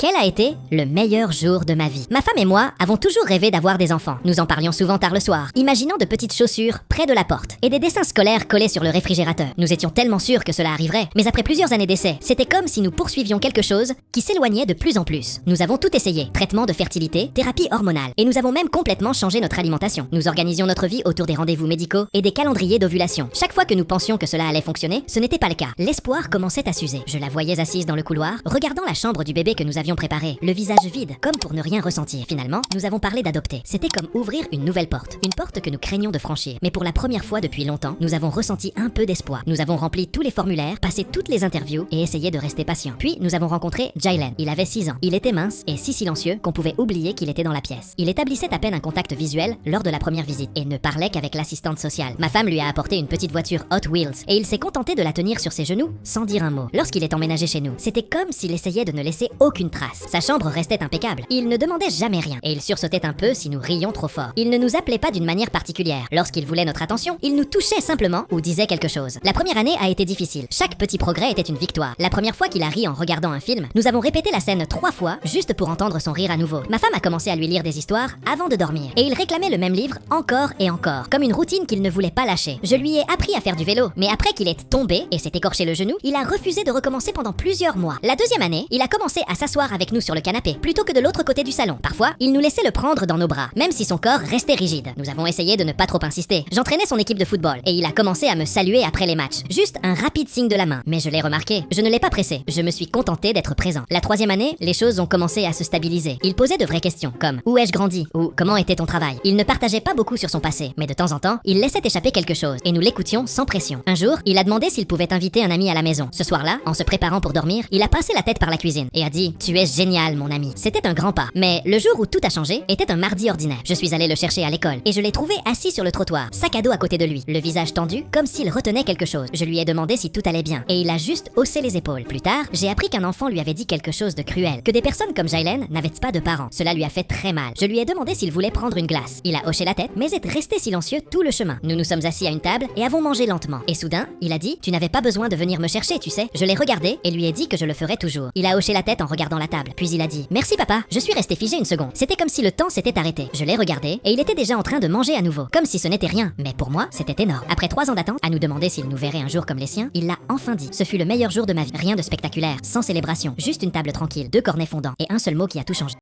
Quel a été le meilleur jour de ma vie? Ma femme et moi avons toujours rêvé d'avoir des enfants. Nous en parlions souvent tard le soir, imaginant de petites chaussures près de la porte et des dessins scolaires collés sur le réfrigérateur. Nous étions tellement sûrs que cela arriverait, mais après plusieurs années d'essais, c'était comme si nous poursuivions quelque chose qui s'éloignait de plus en plus. Nous avons tout essayé, traitement de fertilité, thérapie hormonale, et nous avons même complètement changé notre alimentation. Nous organisions notre vie autour des rendez-vous médicaux et des calendriers d'ovulation. Chaque fois que nous pensions que cela allait fonctionner, ce n'était pas le cas. L'espoir commençait à s'user. Je la voyais assise dans le couloir, regardant la chambre du bébé que nous avions préparé, le visage vide, comme pour ne rien ressentir. Finalement, nous avons parlé d'adopter. C'était comme ouvrir une nouvelle porte. Une porte que nous craignions de franchir. Mais pour la première fois depuis longtemps, nous avons ressenti un peu d'espoir. Nous avons rempli tous les formulaires, passé toutes les interviews et essayé de rester patient. Puis, nous avons rencontré Jaylen. Il avait 6 ans. Il était mince et si silencieux qu'on pouvait oublier qu'il était dans la pièce. Il établissait à peine un contact visuel lors de la première visite et ne parlait qu'avec l'assistante sociale. Ma femme lui a apporté une petite voiture Hot Wheels et il s'est contenté de la tenir sur ses genoux sans dire un mot. Lorsqu'il est emménagé chez nous, c'était comme s'il essayait de ne laisser aucune trace. Sa chambre restait impeccable. Il ne demandait jamais rien et il sursautait un peu si nous rions trop fort. Il ne nous appelait pas d'une manière particulière. Lorsqu'il voulait notre attention, il nous touchait simplement ou disait quelque chose. La première année a été difficile. Chaque petit progrès était une victoire. La première fois qu'il a ri en regardant un film, nous avons répété la scène 3 fois juste pour entendre son rire à nouveau. Ma femme a commencé à lui lire des histoires avant de dormir et il réclamait le même livre encore et encore, comme une routine qu'il ne voulait pas lâcher. Je lui ai appris à faire du vélo, mais après qu'il est tombé et s'est écorché le genou, il a refusé de recommencer pendant plusieurs mois. La deuxième année, il a commencé à s'asseoir avec nous sur le canapé plutôt que de l'autre côté du salon. Parfois, il nous laissait le prendre dans nos bras, même si son corps restait rigide. Nous avons essayé de ne pas trop insister. J'entraînais son équipe de football et il a commencé à me saluer après les matchs. Juste un rapide signe de la main. Mais je l'ai remarqué. Je ne l'ai pas pressé. Je me suis contenté d'être présent. La troisième année, les choses ont commencé à se stabiliser. Il posait de vraies questions, comme où ai-je grandi ou comment était ton travail. Il ne partageait pas beaucoup sur son passé, mais de temps en temps, il laissait échapper quelque chose et nous l'écoutions sans pression. Un jour, il a demandé s'il pouvait inviter un ami à la maison. Ce soir-là, en se préparant pour dormir, il a passé la tête par la cuisine et a dit: "Tu es génial, mon ami." C'était un grand pas. Mais le jour où tout a changé était un mardi ordinaire. Je suis allé le chercher à l'école et je l'ai trouvé assis sur le trottoir, sac à dos à côté de lui, le visage tendu comme s'il retenait quelque chose. Je lui ai demandé si tout allait bien et il a juste haussé les épaules. Plus tard, j'ai appris qu'un enfant lui avait dit quelque chose de cruel, que des personnes comme Jaylen n'avaient pas de parents. Cela lui a fait très mal. Je lui ai demandé s'il voulait prendre une glace. Il a hoché la tête, mais est resté silencieux tout le chemin. Nous nous sommes assis à une table et avons mangé lentement. Et soudain, il a dit: "Tu n'avais pas besoin de venir me chercher, tu sais." Je l'ai regardé et lui ai dit que je le ferais toujours. Il a hoché la tête en regardant la table. Puis il a dit: "Merci papa." Je suis resté figé une seconde. C'était comme si le temps s'était arrêté. Je l'ai regardé et il était déjà en train de manger à nouveau, comme si ce n'était rien. Mais pour moi, c'était énorme. Après 3 ans d'attente, à nous demander s'il nous verrait un jour comme les siens, il l'a enfin dit. Ce fut le meilleur jour de ma vie. Rien de spectaculaire, sans célébration, juste une table tranquille, 2 cornets fondants et un seul mot qui a tout changé.